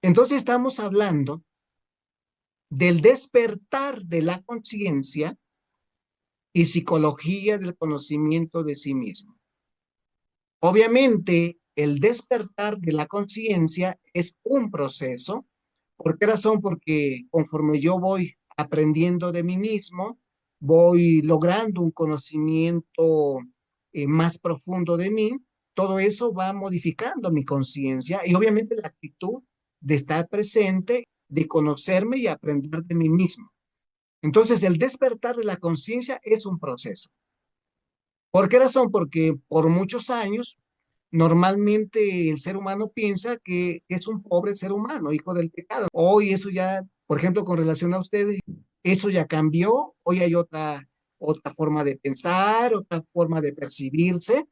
Entonces estamos hablando del despertar de la conciencia y psicología del conocimiento de sí mismo. Obviamente, el despertar de la conciencia es un proceso. ¿Por qué razón? Porque conforme yo voy aprendiendo de mí mismo, voy logrando un conocimiento más profundo de mí, todo eso va modificando mi conciencia y obviamente la actitud de estar presente, de conocerme y aprender de mí mismo. Entonces, el despertar de la conciencia es un proceso. ¿Por qué razón? Porque por muchos años, normalmente el ser humano piensa que es un pobre ser humano, hijo del pecado. Hoy eso ya, por ejemplo, con relación a ustedes, eso ya cambió. Hoy hay otra forma de pensar, otra forma de percibirse,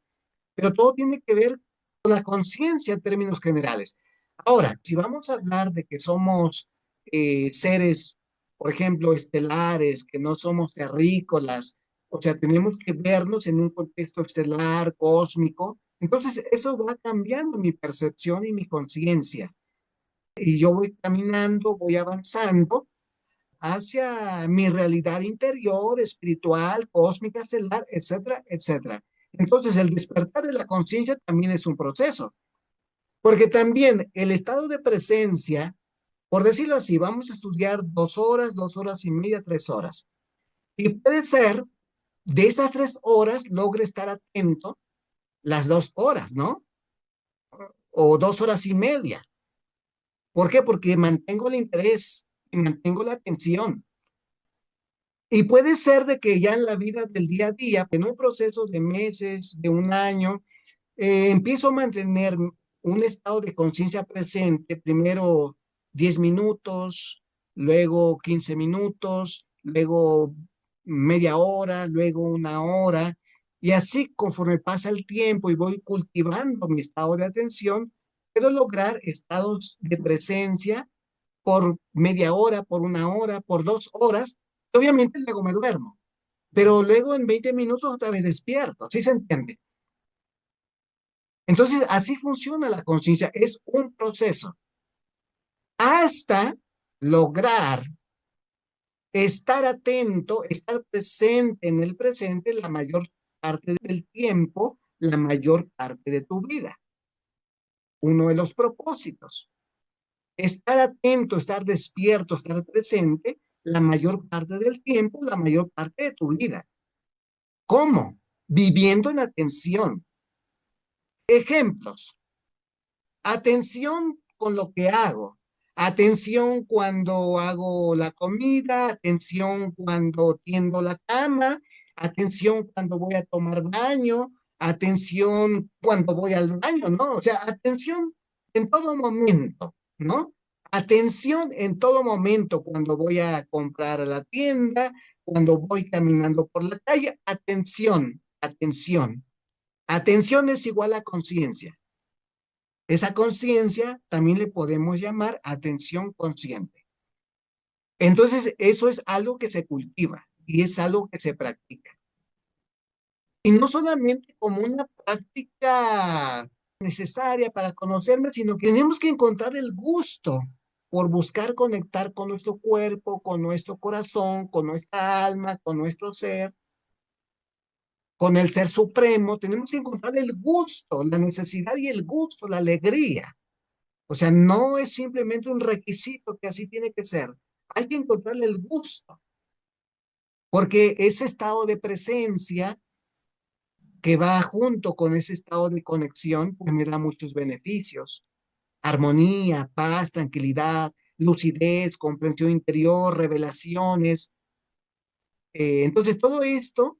pero todo tiene que ver con la conciencia en términos generales. Ahora, si vamos a hablar de que somos seres, por ejemplo, estelares, que no somos terrícolas, o sea, tenemos que vernos en un contexto estelar, cósmico, entonces eso va cambiando mi percepción y mi conciencia. Y yo voy caminando, voy avanzando hacia mi realidad interior, espiritual, cósmica, estelar, etcétera, etcétera. Entonces, el despertar de la conciencia también es un proceso, porque también el estado de presencia, por decirlo así, vamos a estudiar 2 horas, 2 horas y media, 3 horas. Y puede ser, de esas 3 horas, logre estar atento las 2 horas, ¿no? O 2 horas y media. ¿Por qué? Porque mantengo el interés y mantengo la atención. Y puede ser de que ya en la vida del día a día, en un proceso de meses, de un año, empiezo a mantener un estado de conciencia presente, primero 10 minutos, luego 15 minutos, luego media hora, luego una hora, y así conforme pasa el tiempo y voy cultivando mi estado de atención, puedo lograr estados de presencia por media hora, por una hora, por 2 horas. Obviamente luego me duermo, pero luego en 20 minutos otra vez despierto, ¿sí se entiende? Entonces, así funciona la conciencia, es un proceso hasta lograr estar atento, estar presente en el presente la mayor parte del tiempo, la mayor parte de tu vida. Uno de los propósitos, estar atento, estar despierto, estar presente la mayor parte del tiempo, la mayor parte de tu vida. ¿Cómo? Viviendo en atención. Ejemplos. Atención con lo que hago. Atención cuando hago la comida, atención cuando tiendo la cama, atención cuando voy a tomar baño, atención cuando voy al baño, ¿no? O sea, atención en todo momento, ¿no? Atención en todo momento cuando voy a comprar a la tienda, cuando voy caminando por la calle, atención, atención. Atención es igual a conciencia. Esa conciencia también le podemos llamar atención consciente. Entonces, eso es algo que se cultiva y es algo que se practica. Y no solamente como una práctica necesaria para conocerme, sino que tenemos que encontrar el gusto por buscar conectar con nuestro cuerpo, con nuestro corazón, con nuestra alma, con nuestro ser, con el ser supremo. Tenemos que encontrar el gusto, la necesidad y el gusto, la alegría. O sea, no es simplemente un requisito que así tiene que ser. Hay que encontrarle el gusto, porque ese estado de presencia que va junto con ese estado de conexión, pues me da muchos beneficios. Armonía, paz, tranquilidad, lucidez, comprensión interior, revelaciones. Entonces, todo esto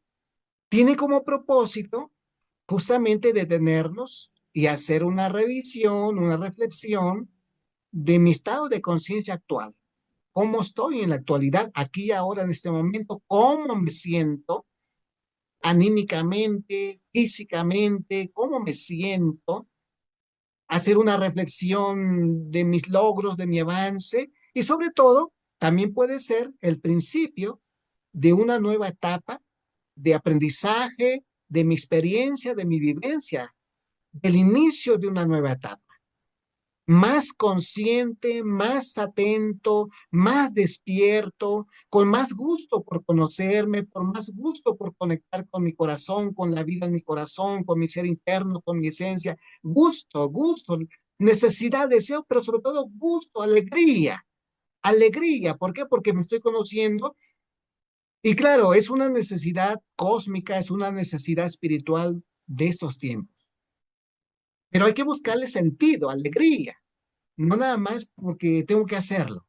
tiene como propósito justamente detenernos y hacer una revisión, una reflexión de mi estado de conciencia actual. ¿Cómo estoy en la actualidad, aquí y ahora, en este momento? ¿Cómo me siento anímicamente, físicamente? ¿Cómo me siento? Hacer una reflexión de mis logros, de mi avance y sobre todo, también puede ser el principio de una nueva etapa de aprendizaje, de mi experiencia, de mi vivencia, del inicio de una nueva etapa. más consciente, más atento, más despierto, con más gusto por conocerme, por más gusto por conectar con mi corazón, con la vida en mi corazón, con mi ser interno, con mi esencia. Gusto, gusto, necesidad, deseo, pero sobre todo gusto, alegría. Alegría, ¿por qué? Porque me estoy conociendo y claro, es una necesidad cósmica, es una necesidad espiritual de estos tiempos. Pero hay que buscarle sentido, alegría, no nada más porque tengo que hacerlo.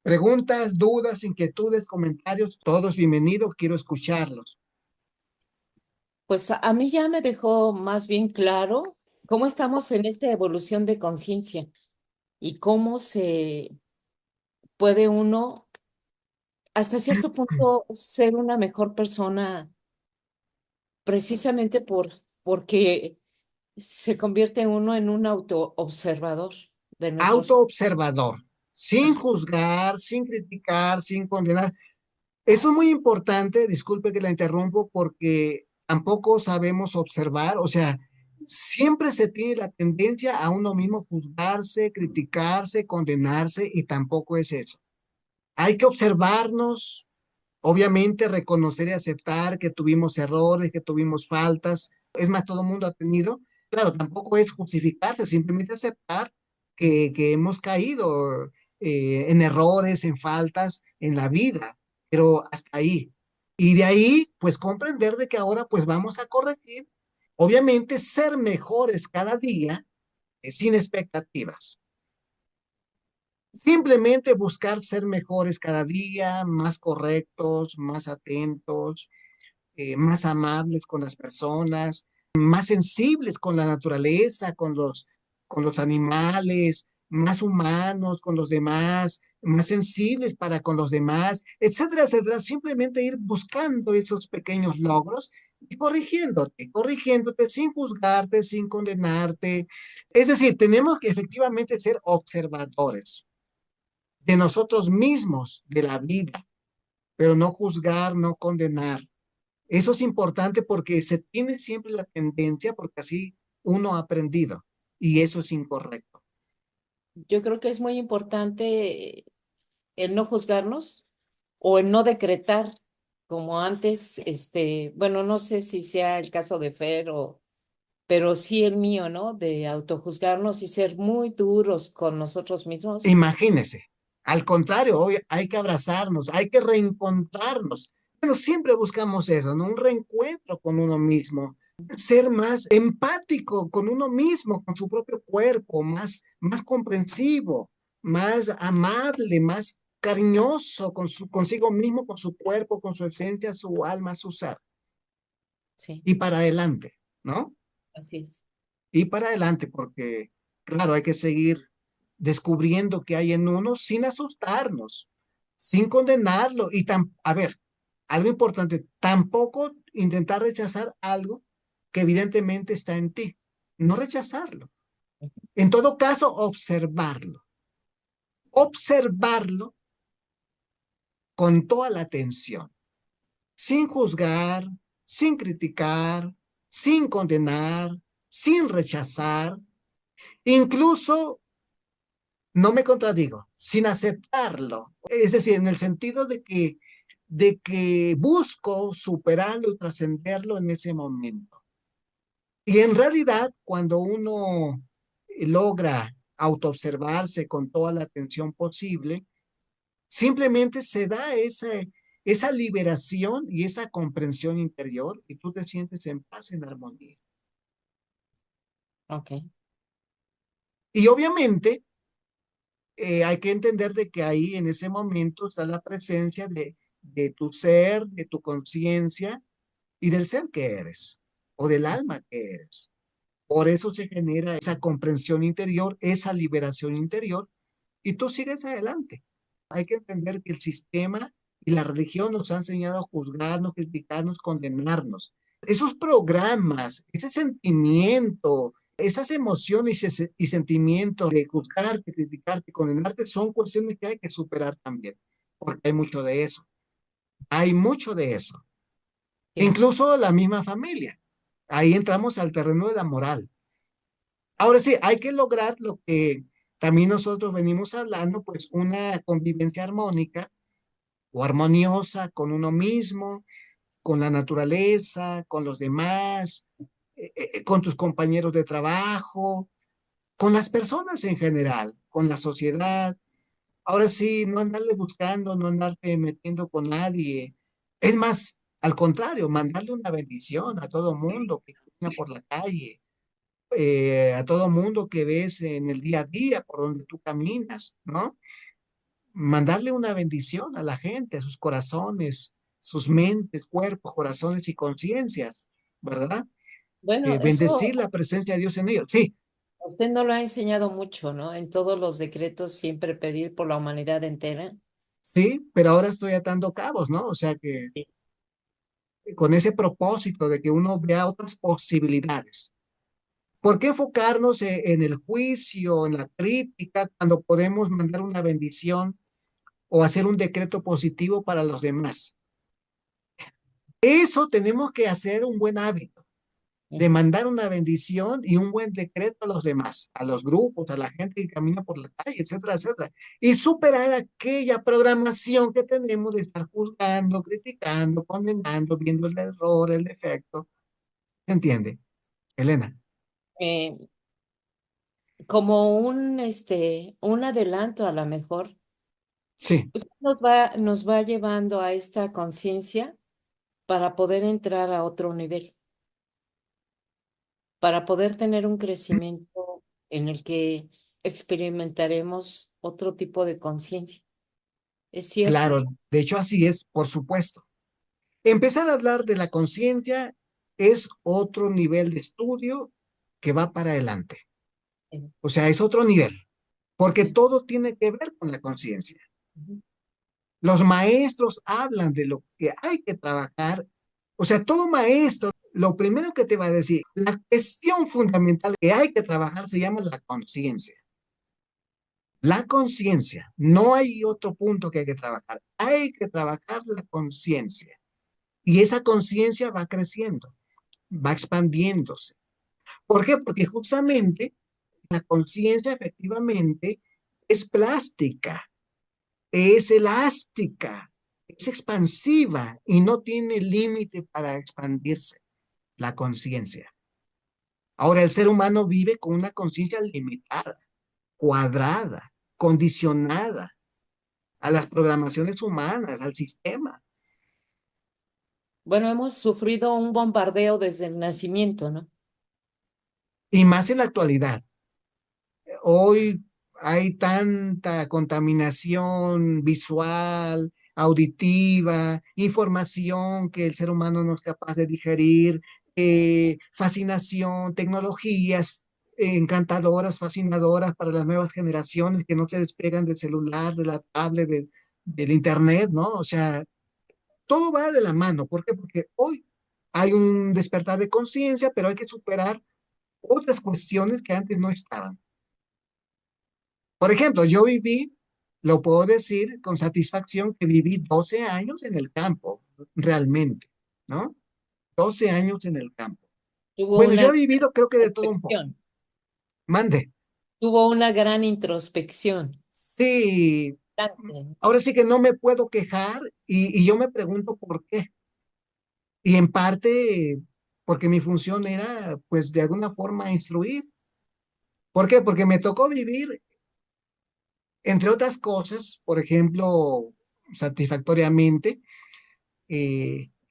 Preguntas, dudas, inquietudes, comentarios, todos bienvenidos, quiero escucharlos. Pues a mí ya me dejó más bien claro cómo estamos en esta evolución de conciencia y cómo se puede uno, hasta cierto punto, ser una mejor persona precisamente porque se convierte uno en un autoobservador de nuestros... Autoobservador, sin Ajá. juzgar, sin criticar, sin condenar. Eso es muy importante, disculpe que la interrumpo, porque tampoco sabemos observar, o sea, siempre se tiene la tendencia a uno mismo juzgarse, criticarse, condenarse, y tampoco es eso. Hay que observarnos, obviamente reconocer y aceptar que tuvimos errores, que tuvimos faltas. Es más, todo el mundo ha tenido. Claro, tampoco es justificarse, simplemente aceptar que hemos caído en errores, en faltas en la vida, pero hasta ahí. Y de ahí, pues comprender de que ahora pues vamos a corregir. Obviamente, ser mejores cada día, sin expectativas. Simplemente buscar ser mejores cada día, más correctos, más atentos, más amables con las personas, más sensibles con la naturaleza, con los animales, más humanos con los demás, más sensibles para con los demás, etcétera, etcétera. Simplemente ir buscando esos pequeños logros y corrigiéndote, corrigiéndote sin juzgarte, sin condenarte. Es decir, tenemos que efectivamente ser observadores de nosotros mismos, de la vida, pero no juzgar, no condenar. Eso es importante porque se tiene siempre la tendencia, porque así uno ha aprendido, y eso es incorrecto. Yo creo que es muy importante el no juzgarnos o el no decretar, como antes, bueno, no sé si sea el caso de Fer pero sí el mío, ¿no? De autojuzgarnos y ser muy duros con nosotros mismos. Imagínese, al contrario, hoy hay que abrazarnos, hay que reencontrarnos. Bueno, siempre buscamos eso, ¿no? Un reencuentro con uno mismo, ser más empático con uno mismo, con su propio cuerpo, más comprensivo, más amable, más cariñoso consigo mismo, con su cuerpo, con su esencia, su alma, su ser. Sí, Y para adelante, ¿no? así es. Y para adelante, porque, claro, hay que seguir descubriendo qué hay en uno sin asustarnos, sin condenarlo. A ver, algo importante, tampoco intentar rechazar algo que evidentemente está en ti. No rechazarlo. En todo caso, observarlo. Observarlo con toda la atención, sin juzgar, sin criticar, sin condenar, sin rechazar. Incluso no me contradigo, sin aceptarlo. Es decir, en el sentido de que busco superarlo y trascenderlo en ese momento. Y en realidad, cuando uno logra autoobservarse con toda la atención posible, simplemente se da esa liberación y esa comprensión interior y tú te sientes en paz, en armonía. Ok. Y obviamente hay que entender de que ahí en ese momento está la presencia de tu ser, de tu conciencia y del ser que eres o del alma que eres. Por eso se genera esa comprensión interior, esa liberación interior y tú sigues adelante. Hay que entender que el sistema y la religión nos han enseñado a juzgarnos, criticarnos, condenarnos. Esos programas, ese sentimiento, esas emociones y sentimientos de juzgarte, criticarte, condenarte, son cuestiones que hay que superar también, porque hay mucho de eso. Hay mucho de eso. Tienes razón. Incluso la misma familia. Ahí entramos al terreno de la moral. Ahora sí, hay que lograr lo que también nosotros venimos hablando, pues, una convivencia armónica o armoniosa con uno mismo, con la naturaleza, con los demás, con tus compañeros de trabajo, con las personas en general, con la sociedad. Ahora sí, no andarle buscando, no andarte metiendo con nadie. Es más, al contrario, mandarle una bendición a todo mundo que camina por la calle, a todo mundo que ves en el día a día por donde tú caminas, ¿no? Mandarle una bendición a la gente, a sus corazones, sus mentes, cuerpos, corazones y conciencias, ¿verdad? Bueno, eso Bendecir la presencia de Dios en ellos. Sí, a usted no lo ha enseñado mucho, ¿no? En todos los decretos siempre pedir por la humanidad entera. sí, pero ahora estoy atando cabos, ¿no? O sea que Sí. con ese propósito de que uno vea otras posibilidades. ¿Por qué enfocarnos en el juicio, en la crítica, cuando podemos mandar una bendición o hacer un decreto positivo para los demás? Eso tenemos que hacer un buen hábito, de Ujú. mandar una bendición y un buen decreto a los demás, a los grupos, a la gente que camina por la calle, etcétera, etcétera. Y superar aquella programación que tenemos de estar juzgando, criticando, condenando, viendo el error, el defecto. ¿Se entiende, Elena? Eh, Como un adelanto a lo mejor, Sí, nos va llevando a esta conciencia para poder entrar a otro nivel, para poder tener un crecimiento en el que experimentaremos otro tipo de conciencia. ¿Es cierto? claro. De hecho, así es, por supuesto. Empezar a hablar de la conciencia es otro nivel de estudio que va para adelante. O sea, es otro nivel, porque Sí. todo tiene que ver con la conciencia. Ujú. Los maestros hablan de lo que hay que trabajar. O sea, todo maestro, lo primero que te va a decir, la cuestión fundamental que hay que trabajar se llama la conciencia. La conciencia, no hay otro punto que hay que trabajar. Hay que trabajar la conciencia. Y esa conciencia va creciendo, va expandiéndose. ¿Por qué? Porque justamente la conciencia efectivamente es plástica, es elástica, es expansiva y no tiene límite para expandirse la conciencia. Ahora, el ser humano vive con una conciencia limitada, cuadrada, condicionada a las programaciones humanas, al sistema, Bueno, hemos sufrido un bombardeo desde el nacimiento, ¿no? y más en la actualidad. Hoy hay tanta contaminación visual, auditiva, información que el ser humano no es capaz de digerir, fascinación, tecnologías encantadoras, fascinadoras para las nuevas generaciones que no se despegan del celular, de la tablet, del internet, ¿no? O sea, todo va de la mano. ¿Por qué? Porque hoy hay un despertar de conciencia, pero hay que superar otras cuestiones que antes no estaban. Por ejemplo, yo viví, lo puedo decir con satisfacción, que viví 12 años en el campo, realmente, ¿no? 12 años en el campo. Tuvo Bueno, una yo he gran vivido creo que de todo un poco. introspección, Mande. tuvo una gran introspección. Sí, Bastante. ahora sí que no me puedo quejar y yo me pregunto por qué. Y en parte porque mi función era, pues, de alguna forma instruir. ¿Por qué? Porque me tocó vivir, entre otras cosas, por ejemplo, satisfactoriamente,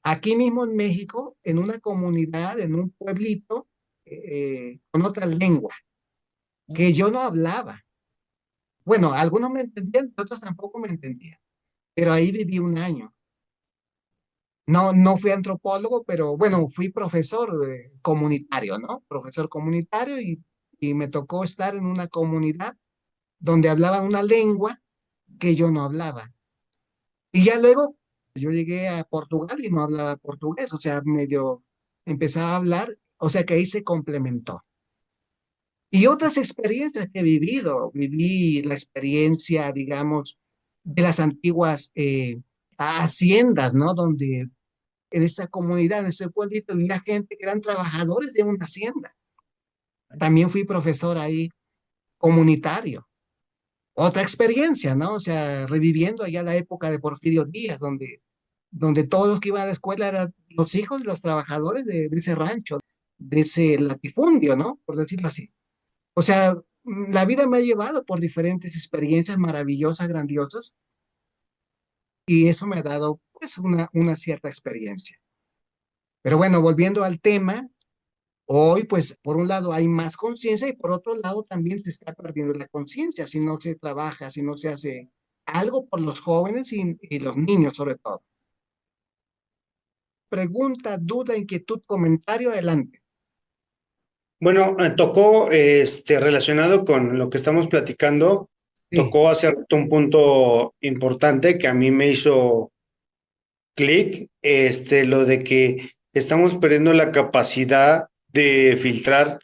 aquí mismo en México, en una comunidad, en un pueblito, con otra lengua, que yo no hablaba. Bueno, algunos me entendían, otros tampoco me entendían, pero ahí viví un año. No, no fui antropólogo, pero bueno, fui profesor comunitario, ¿no? Profesor comunitario y me tocó estar en una comunidad donde hablaban una lengua que yo no hablaba. Y ya luego yo llegué a Portugal y no hablaba portugués, o sea, medio empezaba a hablar, o sea que ahí se complementó. Y otras experiencias que he vivido, viví la experiencia, digamos, de las antiguas haciendas, ¿no? Donde en esa comunidad, en ese pueblito, vivía gente que eran trabajadores de una hacienda. También fui profesor ahí comunitario. otra experiencia, ¿no? O sea, reviviendo allá la época de Porfirio Díaz, donde todos los que iban a la escuela eran los hijos de los trabajadores de ese rancho, de ese latifundio, ¿no? Por decirlo así. O sea, la vida me ha llevado por diferentes experiencias maravillosas, grandiosas, y eso me ha dado, pues, una cierta experiencia. Pero bueno, volviendo al tema, hoy, pues, por un lado hay más conciencia y por otro lado también se está perdiendo la conciencia si no se trabaja, si no se hace algo por los jóvenes y los niños sobre todo. Pregunta, duda, inquietud, comentario, adelante. Bueno, tocó relacionado con lo que estamos platicando, Sí, tocó hacer un punto importante que a mí me hizo clic, lo de que estamos perdiendo la capacidad de filtrar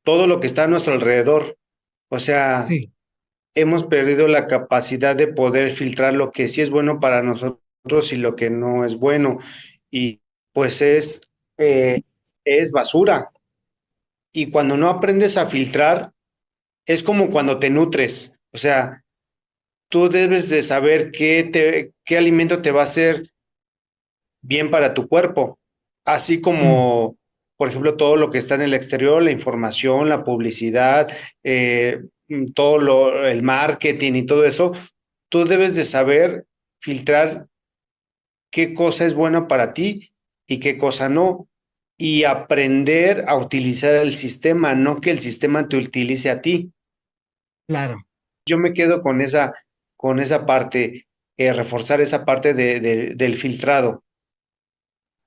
todo lo que está a nuestro alrededor. O sea, sí, hemos perdido la capacidad de poder filtrar lo que sí es bueno para nosotros y lo que no es bueno. Y pues eh, es basura. Y cuando no aprendes a filtrar, es como cuando te nutres. O sea, tú debes de saber qué alimento te va a hacer bien para tu cuerpo, así mm, como, por ejemplo, todo lo que está en el exterior, la información, la publicidad, el marketing y todo eso, tú debes de saber filtrar qué cosa es buena para ti y qué cosa no, y aprender a utilizar el sistema, no que el sistema te utilice a ti. claro. Yo me quedo con esa parte, reforzar esa parte del filtrado.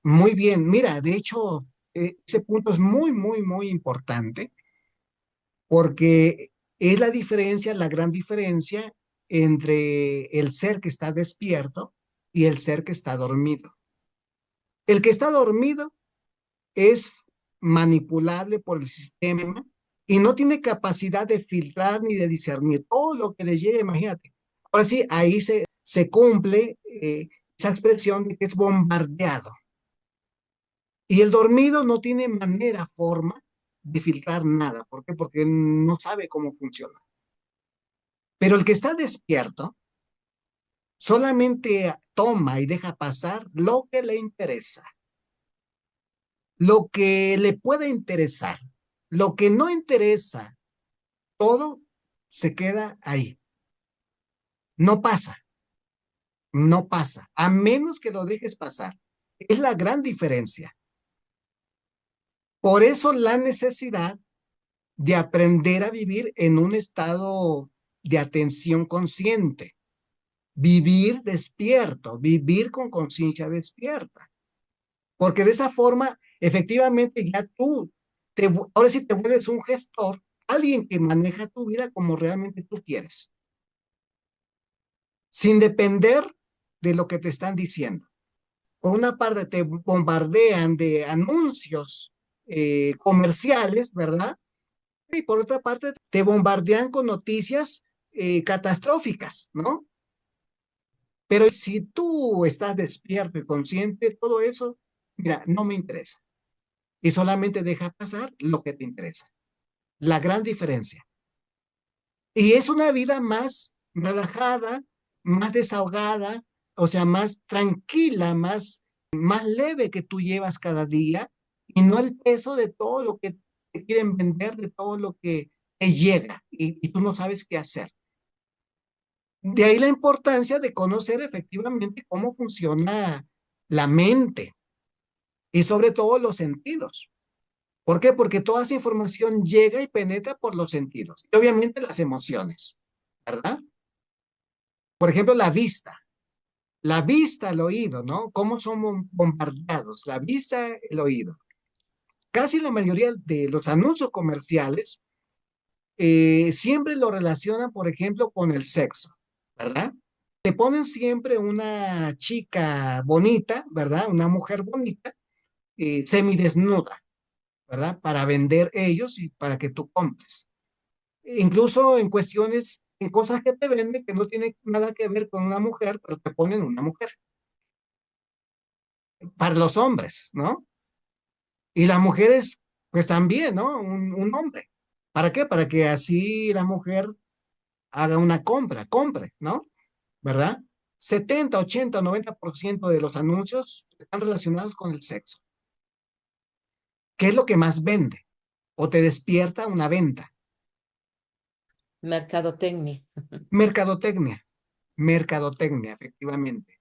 Muy bien. Mira, de hecho, ese punto es muy, muy, muy importante porque es la diferencia, la gran diferencia entre el ser que está despierto y el ser que está dormido. El que está dormido es manipulable por el sistema y no tiene capacidad de filtrar ni de discernir todo lo que le llega, imagínate. Ahora sí, ahí se cumple esa expresión de que es bombardeado. Y el dormido no tiene manera, forma de filtrar nada. ¿Por qué? Porque no sabe cómo funciona. Pero el que está despierto solamente toma y deja pasar lo que le interesa, lo que le puede interesar, lo que no interesa, todo se queda ahí. No pasa, no pasa, a menos que lo dejes pasar. Es la gran diferencia. Por eso la necesidad de aprender a vivir en un estado de atención consciente, vivir despierto, vivir con conciencia despierta. Porque de esa forma, efectivamente, ya tú, ahora sí te vuelves un gestor, alguien que maneja tu vida como realmente tú quieres, sin depender de lo que te están diciendo. Por una parte, te bombardean de anuncios comerciales, ¿verdad? Y por otra parte, te bombardean con noticias catastróficas, ¿no? Pero si tú estás despierto y consciente, todo eso, mira, no me interesa. Y solamente deja pasar lo que te interesa. La gran diferencia. Y es una vida más relajada, más desahogada, o sea, más tranquila, más leve que tú llevas cada día y no el peso de todo lo que te quieren vender, de todo lo que te llega y tú no sabes qué hacer. De ahí la importancia de conocer efectivamente cómo funciona la mente y sobre todo los sentidos. ¿Por qué? Porque toda esa información llega y penetra por los sentidos y obviamente las emociones, ¿verdad? Por ejemplo, la vista, el oído, ¿no? ¿Cómo somos bombardeados? La vista, el oído. Casi la mayoría de los anuncios comerciales siempre lo relacionan, por ejemplo, con el sexo, ¿verdad? Te ponen siempre una chica bonita, ¿verdad? Una mujer bonita, semidesnuda, ¿verdad? Para vender ellos y para que tú compres. Incluso en cuestiones, en cosas que te venden que no tienen nada que ver con una mujer, pero te ponen una mujer. Para los hombres, ¿no? Y las mujeres, pues también, ¿no? Un hombre. ¿Para qué? Para que así la mujer haga una compra, compre, ¿no? ¿Verdad? 70, 80, 90% de los anuncios están relacionados con el sexo. ¿Qué es lo que más vende? O te despierta una venta. Mercadotecnia. Mercadotecnia, mercadotecnia, efectivamente.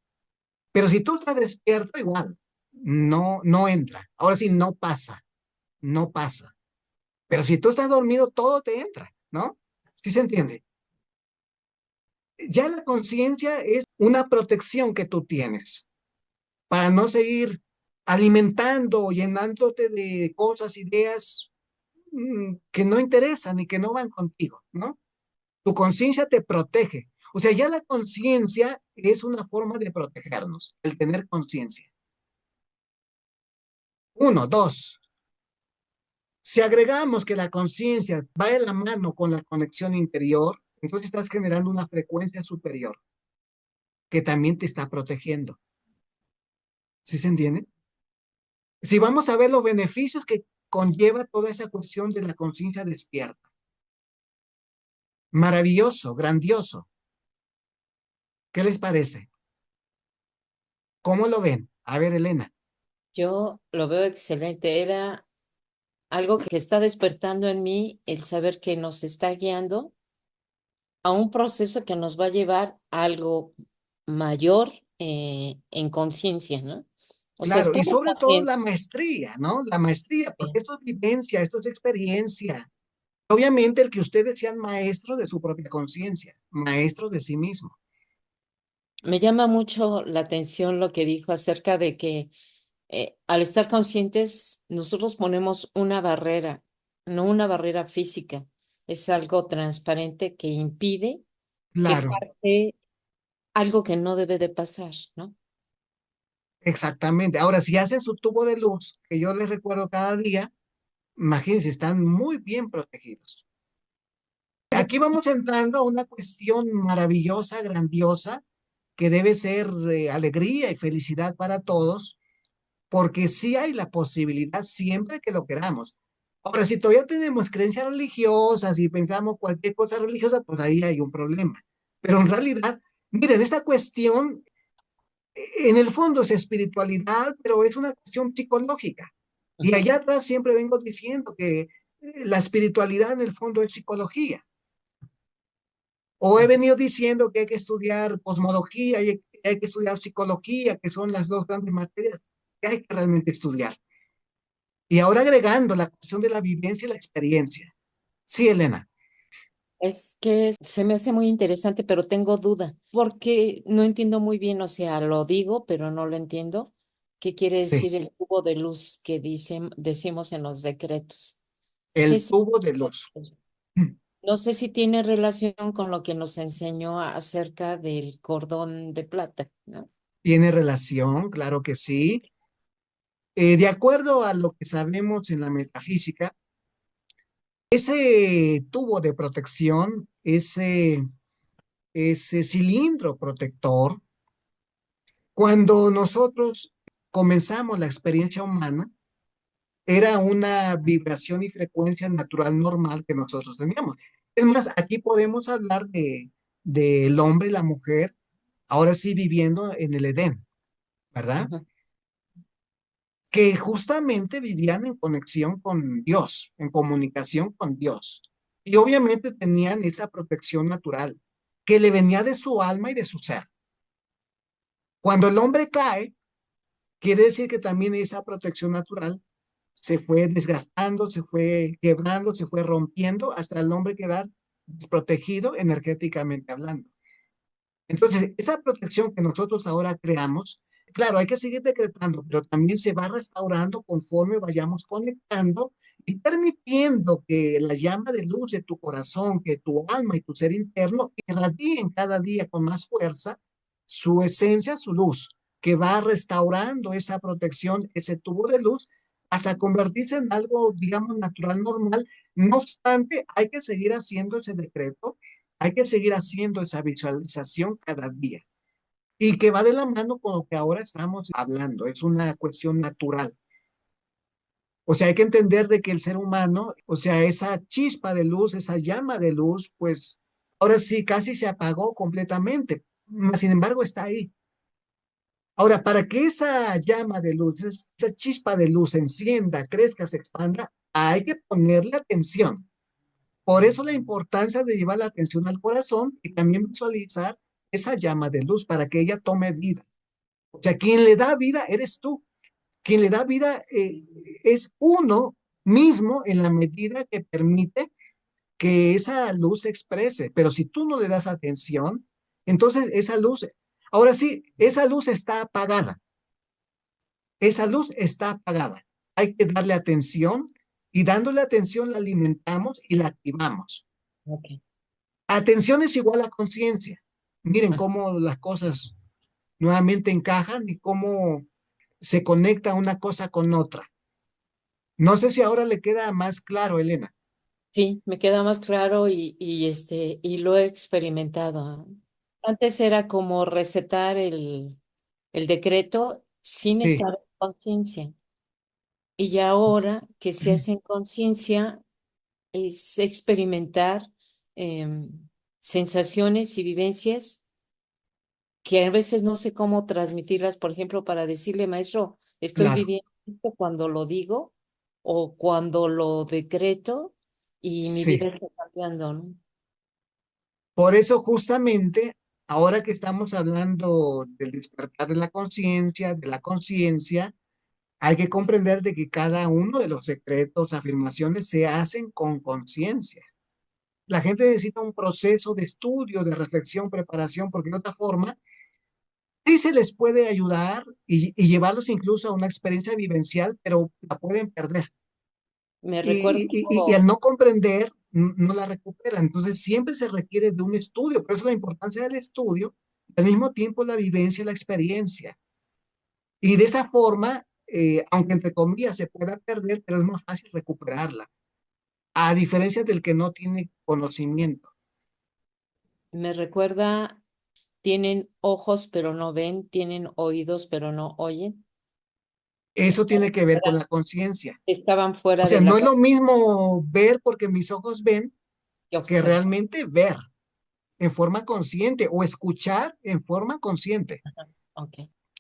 Pero si tú estás despierto, igual, no entra. Ahora sí, no pasa, no pasa. Pero si tú estás dormido, todo te entra, ¿no? ¿Sí se entiende? Ya la conciencia es una protección que tú tienes para no seguir alimentando o llenándote de cosas, ideas que no interesan y que no van contigo, ¿no? Tu conciencia te protege. O sea, ya la conciencia es una forma de protegernos, el tener conciencia. Uno, dos. Si agregamos que la conciencia va de la mano con la conexión interior, entonces estás generando una frecuencia superior que también te está protegiendo. ¿Sí se entiende? Si vamos a ver los beneficios que conlleva toda esa cuestión de la conciencia despierta. Maravilloso, grandioso. ¿Qué les parece? ¿Cómo lo ven? A ver, Elena. Yo lo veo excelente. Era algo que está despertando en mí el saber que nos está guiando a un proceso que nos va a llevar a algo mayor en conciencia, ¿no? O sea, Claro, y estamos sobre todo conscientes. la maestría, ¿no? La maestría, porque esto es vivencia, esto es experiencia. Obviamente el que ustedes sean maestros de su propia conciencia, maestros de sí mismo. Me llama mucho la atención lo que dijo acerca de que al estar conscientes, nosotros ponemos una barrera, no una barrera física, es algo transparente que impide que Claro, pase algo que no debe de pasar, ¿no? exactamente. Ahora, si hacen su tubo de luz, que yo les recuerdo cada día, imagínense, están muy bien protegidos. Aquí vamos entrando a una cuestión maravillosa, grandiosa, que debe ser alegría y felicidad para todos, porque sí hay la posibilidad siempre que lo queramos. Ahora, si todavía tenemos creencias religiosas y pensamos cualquier cosa religiosa, pues ahí hay un problema. Pero en realidad, miren, esta cuestión en el fondo es espiritualidad, pero es una cuestión psicológica. Y Ujú. allá atrás siempre vengo diciendo que la espiritualidad en el fondo es psicología. O he venido diciendo que hay que estudiar cosmología y hay que estudiar psicología, que son las dos grandes materias que hay que realmente estudiar. Y ahora agregando la cuestión de la vivencia y la experiencia. Sí, Elena. Es que se me hace muy interesante, pero tengo duda, porque no entiendo muy bien, o sea, lo digo, pero no lo entiendo. ¿Qué quiere Sí, decir el cubo de luz que decimos en los decretos? ¿Qué el es? tubo de luz. No sé si tiene relación con lo que nos enseñó acerca del cordón de plata, ¿no? ¿Tiene relación? Claro que sí. De acuerdo a lo que sabemos en la metafísica, ese tubo de protección, ese cilindro protector, cuando nosotros comenzamos la experiencia humana, era una vibración y frecuencia natural normal que nosotros teníamos. Es más, aquí podemos hablar del hombre y la mujer, ahora sí viviendo en el Edén, ¿verdad? Ujú. Que justamente vivían en conexión con Dios, en comunicación con Dios. Y obviamente tenían esa protección natural que le venía de su alma y de su ser. Cuando el hombre cae, quiere decir que también esa protección natural se fue desgastando, se fue quebrando, se fue rompiendo hasta el hombre quedar desprotegido energéticamente hablando. Entonces, esa protección que nosotros ahora creamos, claro, hay que seguir decretando, pero también se va restaurando conforme vayamos conectando y permitiendo que la llama de luz de tu corazón, que tu alma y tu ser interno irradien cada día con más fuerza su esencia, su luz, que va restaurando esa protección, ese tubo de luz, hasta convertirse en algo, digamos, natural, normal. No obstante, hay que seguir haciendo ese decreto, hay que seguir haciendo esa visualización cada día y que va de la mano con lo que ahora estamos hablando. Es una cuestión natural. O sea, hay que entender de que el ser humano, o sea, esa chispa de luz, esa llama de luz, pues Ahora sí, casi se apagó completamente, mas sin embargo está ahí. Ahora, para que esa llama de luz, esa chispa de luz se encienda, crezca, se expanda, hay que ponerle atención. Por eso la importancia de llevar la atención al corazón y también visualizar esa llama de luz para que ella tome vida. O sea, quien le da vida eres tú. Quien le da vida es uno mismo en la medida que permite que esa luz se exprese. Pero si tú no le das atención, entonces esa luz, ahora sí, esa luz está apagada. Esa luz está apagada. Hay que darle atención y dándole atención la alimentamos y la activamos. Ok. Atención es igual a conciencia. Miren Ah, cómo las cosas nuevamente encajan y cómo se conecta una cosa con otra. No sé si ahora le queda más claro, Elena. sí, me queda más claro y lo he experimentado. Antes era como recetar el decreto sin Sí, estar en conciencia. Y ya ahora que se hace en conciencia es experimentar em, sensaciones y vivencias que a veces no sé cómo transmitirlas, por ejemplo, para decirle, maestro, estoy claro. viviendo esto cuando lo digo o cuando lo decreto y mi vida Sí. está cambiando, ¿no? Por eso justamente, ahora que estamos hablando del despertar de la conciencia, hay que comprender de que cada uno de los secretos, afirmaciones se hacen con conciencia. La gente necesita un proceso de estudio, de reflexión, preparación, porque de otra forma sí se les puede ayudar y llevarlos incluso a una experiencia vivencial, pero la pueden perder. Me recuerda Y al no comprender, no la recuperan. Entonces siempre se requiere de un estudio, por eso la importancia del estudio, y al mismo tiempo la vivencia, la experiencia. Y de esa forma, aunque entre comillas se pueda perder, pero es más fácil recuperarla, a diferencia del que no tiene conocimiento. me recuerda, tienen ojos pero no ven, tienen oídos pero no oyen. Eso tiene que ver con Fuera- la conciencia. Estaban O fuera sea, de no la es lo mismo ver porque mis ojos ven que que observan. realmente ver en forma consciente o escuchar en forma consciente. Ok.